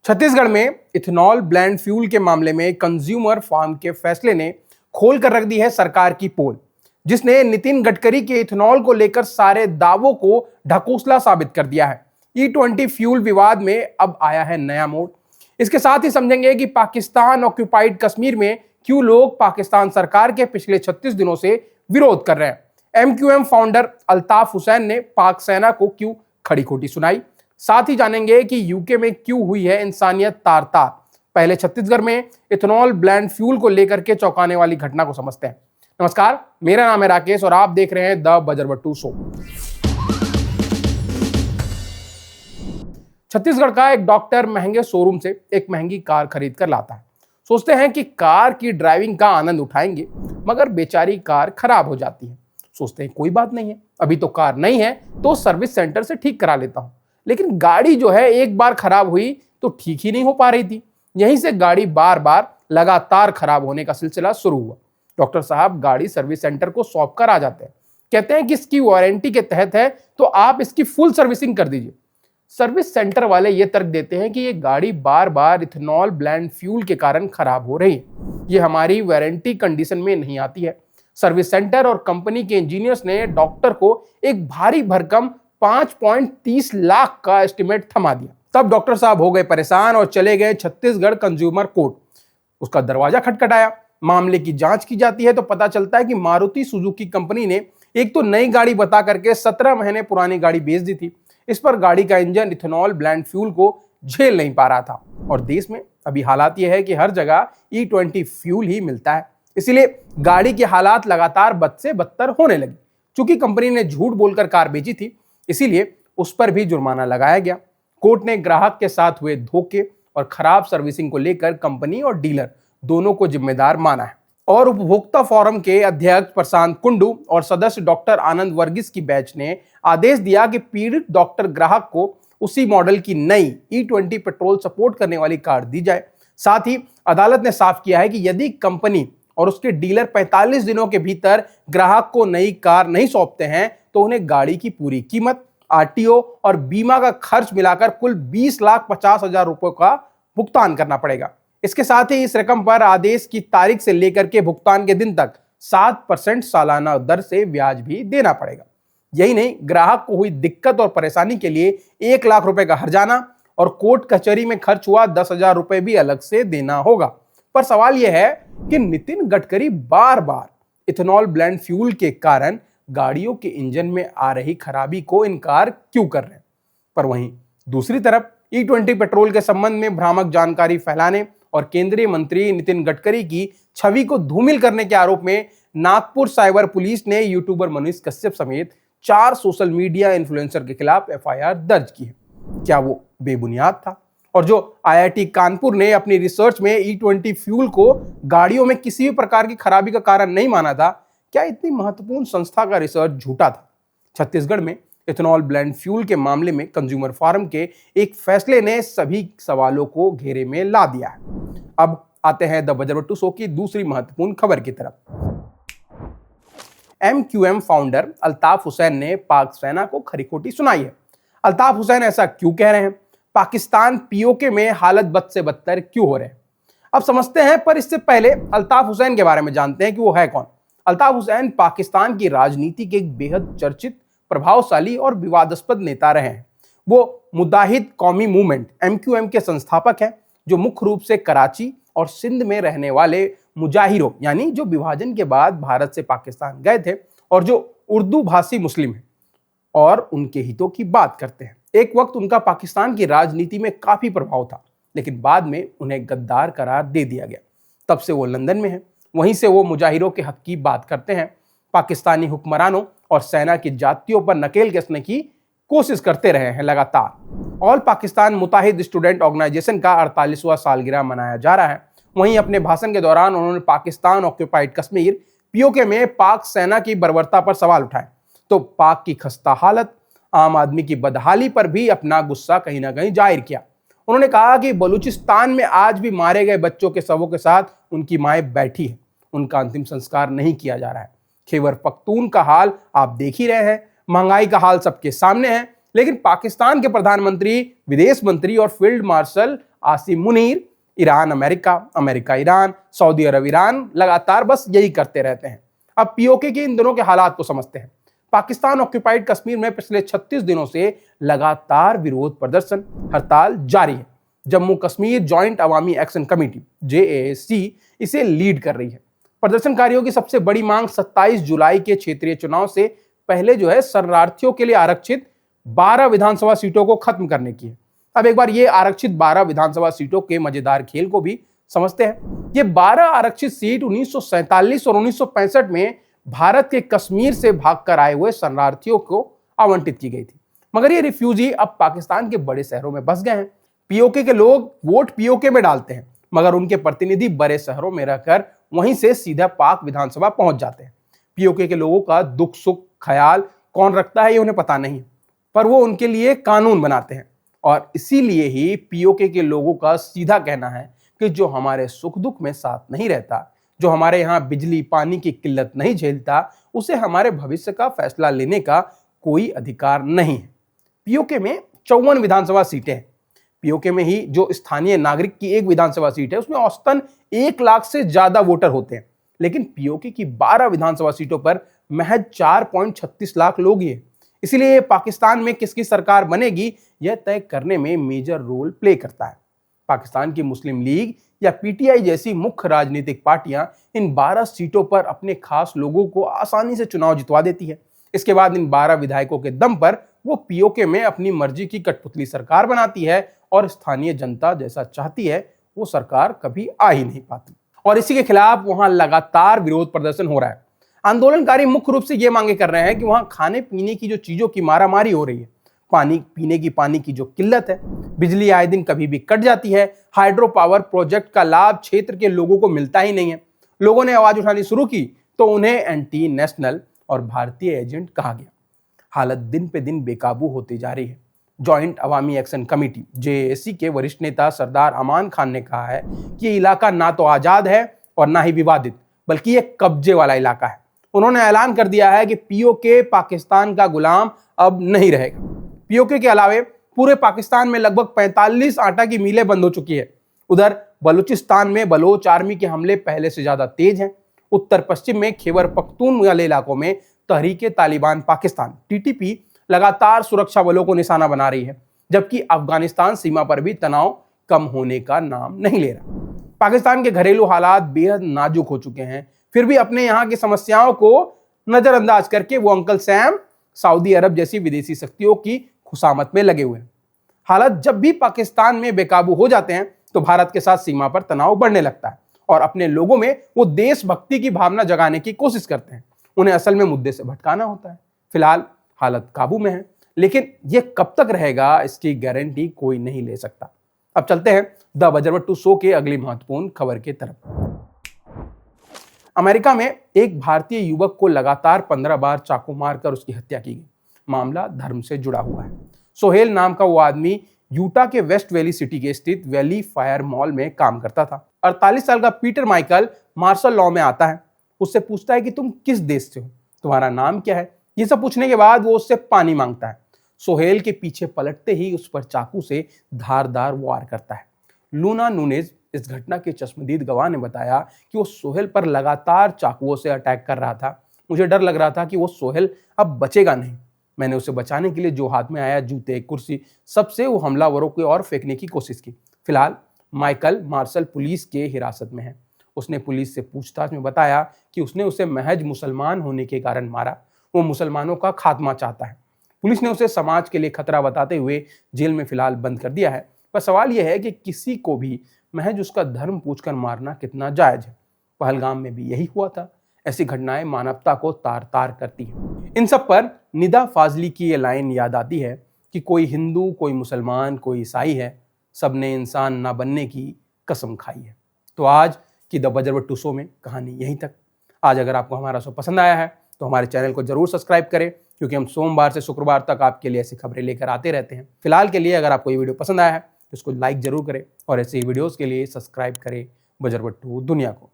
छत्तीसगढ़ में ethanol blend fuel के मामले में कंज्यूमर फार्म के फैसले ने खोल कर रख दी है सरकार की पोल, जिसने नितिन गडकरी के इथेनॉल को लेकर सारे दावों को ढकोसला साबित कर दिया है। E20 फ्यूल विवाद में अब आया है नया मोड़। इसके साथ ही समझेंगे कि पाकिस्तान ऑक्यूपाइड कश्मीर में क्यों लोग पाकिस्तान सरकार के पिछले 36 दिनों से विरोध कर रहे हैं। MQM फाउंडर अल्ताफ हुसैन ने पाक सेना को क्यों खड़ी खोटी सुनाई। साथ ही जानेंगे कि यूके में क्यों हुई है इंसानियत तार तार। पहले छत्तीसगढ़ में इथेनॉल ब्लेंड फ्यूल को लेकर के चौंकाने वाली घटना को समझते हैं। नमस्कार, मेरा नाम है राकेश और आप देख रहे हैं द बजरबट्टू शो। छत्तीसगढ़ का एक डॉक्टर महंगे शोरूम से एक महंगी कार खरीद कर लाता है। सोचते हैं कि कार की ड्राइविंग का आनंद उठाएंगे, मगर बेचारी कार खराब हो जाती है। सोचते हैं कोई बात नहीं है, अभी तो कार नहीं है तो सर्विस सेंटर से ठीक करा लेता हूं। लेकिन गाड़ी जो है एक बार खराब हुई तो ठीक ही नहीं हो पा रही थी। यहीं से गाड़ी बार बार लगातार खराब होने का सिलसिला शुरू हुआ। डॉक्टर साहब गाड़ी सर्विस सेंटर को सौंप कर आ जाते हैं, कहते हैं कि इसकी वारंटी के तहत है तो आप इसकी फुल सर्विसिंग कर दीजिए। सर्विस सेंटर वाले ये तर्क देते हैं कि ये गाड़ी बार बार इथेनॉल ब्लेंड फ्यूल के कारण खराब हो रही है, ये हमारी वारंटी कंडीशन में नहीं आती है। सर्विस सेंटर और कंपनी के इंजीनियर्स ने डॉक्टर को एक भारी भरकम 5.30 लाख का एस्टिमेट थमा दिया। तब डॉक्टर साहब हो गए परेशान और चले गए छत्तीसगढ़ कंज्यूमर कोर्ट। उसका दरवाजा खटखटाया, मामले की जांच की जाती है तो पता चलता है कि मारुति सुजुकी कंपनी ने एक तो नई गाड़ी बता करके 17 महीने पुरानी गाड़ी बेच दी थी। इस पर गाड़ी का इंजन इथेनॉल ब्लेंड फ्यूल को झेल नहीं पा रहा था। और देश में अभी हालात यह है कि हर जगह E20 फ्यूल ही मिलता है, इसीलिए गाड़ी के हालात लगातार बद से बदतर होने लगे। चूंकि कंपनी ने झूठ बोलकर कार बेची थी, इसीलिए उस पर भी जुर्माना लगाया गया। कोर्ट ने ग्राहक के साथ हुए धोखे और खराब सर्विसिंग को लेकर कंपनी और डीलर दोनों को जिम्मेदार माना है। और उपभोक्ता फोरम के अध्यक्ष प्रशांत कुंडू और सदस्य डॉक्टर आनंद वर्गीस की बेंच ने आदेश दिया कि पीड़ित डॉक्टर ग्राहक को उसी मॉडल की नई E20 पेट्रोल सपोर्ट करने वाली कार दी जाए। साथ ही अदालत ने साफ किया है कि यदि कंपनी और उसके डीलर 45 दिनों के भीतर ग्राहक को नई कार नहीं सौंपते हैं तो उन्हें गाड़ी की पूरी कीमत, RTO और बीमा का खर्च मिलाकर कुल 20,50,000 रुपए का भुगतान करना पड़ेगा। इसके साथ ही इस रकम पर आदेश की तारीख से लेकर के भुगतान के दिन तक 7% सालाना दर से ब्याज भी देना पड़ेगा। यही नहीं, ग्राहक को हुई दिक्कत और परेशानी के लिए 1 लाख रुपए का हर्जाना और कोर्ट कचहरी में खर्च हुआ 10,000 रुपए भी अलग से देना होगा। पर सवाल यह है कि नितिन गडकरी बार बार इथेनॉल ब्लेंड फ्यूल के कारण गाड़ियों के इंजन में आ रही खराबी को इनकार क्यों कर रहे हैं। पर वहीं दूसरी तरफ E20 पेट्रोल के संबंध में भ्रामक जानकारी फैलाने और केंद्रीय मंत्री नितिन गडकरी की छवि को धूमिल करने के आरोप में नागपुर साइबर पुलिस ने यूट्यूबर मनीष कश्यप समेत 4 सोशल मीडिया इन्फ्लुएंसर के खिलाफ FIR दर्ज की है। क्या वो बेबुनियाद था? और जो IIT कानपुर ने अपनी रिसर्च में E20 फ्यूल को गाड़ियों में किसी भी प्रकार की खराबी का कारण नहीं माना था, क्या इतनी महत्वपूर्ण संस्था का रिसर्च झूठा था? छत्तीसगढ़ में इथेनॉल ब्लेंड फ्यूल के मामले में कंज्यूमर फोरम के एक फैसले ने सभी सवालों को घेरे में ला दिया है। अब आते हैं द बजरबट्टू शो की दूसरी महत्वपूर्ण खबर की तरफ। MQM फाउंडर अल्ताफ हुसैन ने पाक सेना को खरी खोटी सुनाई है। अल्ताफ हुसैन ऐसा क्यों कह रहे हैं? पाकिस्तान POK में हालत बद से बदतर क्यों हो रहे हैं? अब समझते हैं, पर इससे पहले अल्ताफ हुसैन के बारे में जानते हैं कि वो है कौन। अल्ताफ हुसैन पाकिस्तान की राजनीति के एक बेहद चर्चित, प्रभावशाली और विवादास्पद नेता रहे हैं। वो मुजाहिद कौमी मूवमेंट MQM के संस्थापक हैं, जो मुख्य रूप से कराची और सिंध में रहने वाले मुजाहिरों, यानी जो विभाजन के बाद भारत से पाकिस्तान गए थे और जो उर्दू भाषी मुस्लिम हैं और उनके हितों की बात करते हैं। एक वक्त उनका पाकिस्तान की राजनीति में काफी प्रभाव था, लेकिन बाद में उन्हें गद्दार करार दे दिया गया। तब से वो लंदन में हैं। वहीं से वो मुजाहिरों के हक की बात करते हैं, पाकिस्तानी हुक्मरानों और सेना की जातियों पर नकेल कसने की कोशिश करते रहे हैं लगातार। ऑल पाकिस्तान मुताहिद स्टूडेंट ऑर्गेनाइजेशन का 48वां सालगिरह मनाया जा रहा है। वहीं अपने भाषण के दौरान उन्होंने पाकिस्तान ऑक्यूपाइड कश्मीर POK में पाक सेना की बर्बरता पर सवाल उठाए, तो पाक की खस्ता हालत, आम आदमी की बदहाली पर भी अपना गुस्सा कहीं ना कहीं जाहिर किया। उन्होंने कहा कि बलूचिस्तान में आज भी मारे गए बच्चों के शवों के साथ उनकी माएं बैठी हैं, उनका अंतिम संस्कार नहीं किया जा रहा है। खैबर पख्तून का हाल आप देख ही रहे हैं, महंगाई का हाल सबके सामने है, लेकिन पाकिस्तान के प्रधानमंत्री, विदेश मंत्री और field marshal Asim Munir, Iran America, America Iran, Saudi अरब ईरान, लगातार बस यही करते रहते हैं। अब पीओके के इन दिनों के हालात को समझते हैं। पाकिस्तान ऑक्यूपाइड कश्मीर में पिछले 36 दिनों से लगातार विरोध प्रदर्शन, हड़ताल जारी है। जम्मू कश्मीर जॉइंट अवामी एक्शन कमेटी JASC इसे लीड कर रही है। प्रदर्शनकारियों की सबसे बड़ी मांग 27 जुलाई के क्षेत्रीय चुनाव से पहले शरणार्थियों के लिए आरक्षित 12 विधानसभा सीटों को खत्म करने की है। अब एक बार ये आरक्षित 12 विधानसभा सीटों के मजेदार खेल को भी समझते हैं। ये 12 आरक्षित सीट 1947 और 1965 में भारत के कश्मीर से भागकर आए हुए शरणार्थियों को आवंटित की गई थी, मगर ये रिफ्यूजी अब पाकिस्तान के बड़े शहरों में बस गए हैं। पीओके के लोग वोट पीओके में डालते हैं, मगर उनके प्रतिनिधि बड़े शहरों में रहकर वहीं से सीधा पाक विधानसभा पहुंच जाते हैं। पीओके के लोगों का दुख सुख ख्याल कौन रखता है ये उन्हें पता नहीं, पर वो उनके लिए कानून बनाते हैं। और इसीलिए ही पीओके के लोगों का सीधा कहना है कि जो हमारे सुख दुख में साथ नहीं रहता, जो हमारे यहाँ बिजली पानी की किल्लत नहीं झेलता, उसे हमारे भविष्य का फैसला लेने का कोई अधिकार नहीं है। पीओके में 54 विधानसभा सीटें हैं। पीओके में ही जो स्थानीय नागरिक की एक विधानसभा सीट है उसमें औसतन 1 लाख से ज्यादा वोटर होते हैं, लेकिन पीओके की 12 विधानसभा सीटों पर महज 4.36 लाख लोग ही हैं। इसलिए पाकिस्तान में किसकी सरकार बनेगी यह तय करने में मेजर रोल प्ले करता है। पाकिस्तान की मुस्लिम लीग या पीटीआई जैसी मुख्य राजनीतिक पार्टियां इन 12 सीटों पर अपने खास लोगों को आसानी से चुनाव जितवा देती है। इसके बाद इन 12 विधायकों के दम पर वो पीओके में अपनी मर्जी की कठपुतली सरकार बनाती है और स्थानीय जनता जैसा चाहती है वो सरकार कभी आ ही नहीं पाती। और इसी के खिलाफ वहां लगातार विरोध प्रदर्शन हो रहा है। आंदोलनकारी मुख्य रूप से ये मांगे कर रहे हैं कि वहां खाने पीने की जो चीजों की मारामारी हो रही है, पानी की जो किल्लत है, बिजली आए दिन कभी भी कट जाती है, हाइड्रो पावर प्रोजेक्ट का लाभ क्षेत्र के लोगों को मिलता ही नहीं है। लोगों ने आवाज उठानी शुरू की तो उन्हें एंटी नेशनल और भारतीय एजेंट कहा गया। हालत दिन पे दिन बेकाबू होती जा रही है। जॉइंट अवामी एक्शन कमेटी JASC के वरिष्ठ नेता सरदार अमान खान ने कहा है कि ये इलाका ना तो आजाद है और ना ही विवादित, बल्कि ये कब्जे वाला इलाका है। उन्होंने ऐलान कर दिया है कि पीओके पाकिस्तान का गुलाम अब नहीं रहेगा। पीओके के अलावे पूरे पाकिस्तान में लगभग 45 आटा की मिलें बंद हो चुकी है। उधर बलूचिस्तान में बलोच आर्मी के हमले पहले से ज्यादा तेज हैं। उत्तर पश्चिम में खैबर पख्तूनख्वा इलाकों में तहरीके तालिबान पाकिस्तान TTP लगातार सुरक्षा बलों को निशाना बना रही है, जबकि अफगानिस्तान सीमा पर भी तनाव कम होने का नाम नहीं ले रहा। पाकिस्तान के घरेलू हालात बेहद नाजुक हो चुके हैं, फिर भी अपने यहाँ की समस्याओं को नजरअंदाज करके वो अंकल सैम सऊदी अरब जैसी विदेशी शक्तियों की खुशामत में लगे हुए हैं। हालात जब भी पाकिस्तान में बेकाबू हो जाते हैं तो भारत के साथ सीमा पर तनाव बढ़ने लगता है और अपने लोगों में वो देशभक्ति की भावना जगाने की कोशिश करते हैं। उन्हें असल में मुद्दे से भटकाना होता है। फिलहाल हालत काबू में है, लेकिन ये कब तक रहेगा इसकी गारंटी कोई नहीं ले सकता। अब चलते हैं द बजरवट्टू शो के अगली महत्वपूर्ण खबर की तरफ। अमेरिका में एक भारतीय युवक को लगातार 15 बार चाकू मारकर उसकी हत्या की गई। मामला धर्म से जुड़ा हुआ है। सोहेल नाम का वो आदमी यूटा के वेस्ट वैली सिटी के स्थित वैली फायर मॉल में काम करता था। 48 साल का पीटर माइकल मार्शल लॉ में आता है। उससे पूछता है कि तुम किस देश से हो, तुम्हारा नाम क्या है। ये सब पूछने के बाद वो उससे पानी मांगता है। सोहेल के पीछे पलटते ही उस पर चाकू से धारदार वार करता है। लूना नूनेज, इस घटना के चश्मदीद गवाह, ने बताया कि वो सोहेल पर लगातार चाकुओं से अटैक कर रहा था। मुझे डर लग रहा था कि वो सोहेल अब बचेगा नहीं। मैंने उसे बचाने के लिए जो हाथ में आया, जूते, कुर्सी, सबसे वो हमलावरों की ओर फेंकने की कोशिश की। फिलहाल माइकल मार्शल पुलिस के हिरासत में है। उसने पुलिस से पूछताछ में बताया कि उसने उसे महज मुसलमान होने के कारण मारा। वो मुसलमानों का खात्मा चाहता है। पुलिस ने उसे समाज के लिए खतरा बताते हुए जेल में फिलहाल बंद कर दिया है। पर सवाल यह है कि किसी को भी महज उसका धर्म पूछकर मारना कितना जायज है। पहलगाम में भी यही हुआ था। ऐसी घटनाएं मानवता को तार तार करती हैं। इन सब पर निदा फाजली की ये लाइन याद आती है कि कोई हिंदू, कोई मुसलमान, कोई ईसाई है, सबने इंसान ना बनने की कसम खाई है। तो आज की द बजरवट्टू शो में कहानी यहीं तक। आज अगर आपको हमारा शो पसंद आया है तो हमारे चैनल को जरूर सब्सक्राइब करें, क्योंकि हम सोमवार से शुक्रवार तक आपके लिए ऐसी खबरें लेकर आते रहते हैं। फिलहाल के लिए अगर आपको ये वीडियो पसंद आया है तो इसको लाइक जरूर करें और ऐसे ही वीडियोस के लिए सब्सक्राइब करें बजरवट्टू दुनिया को।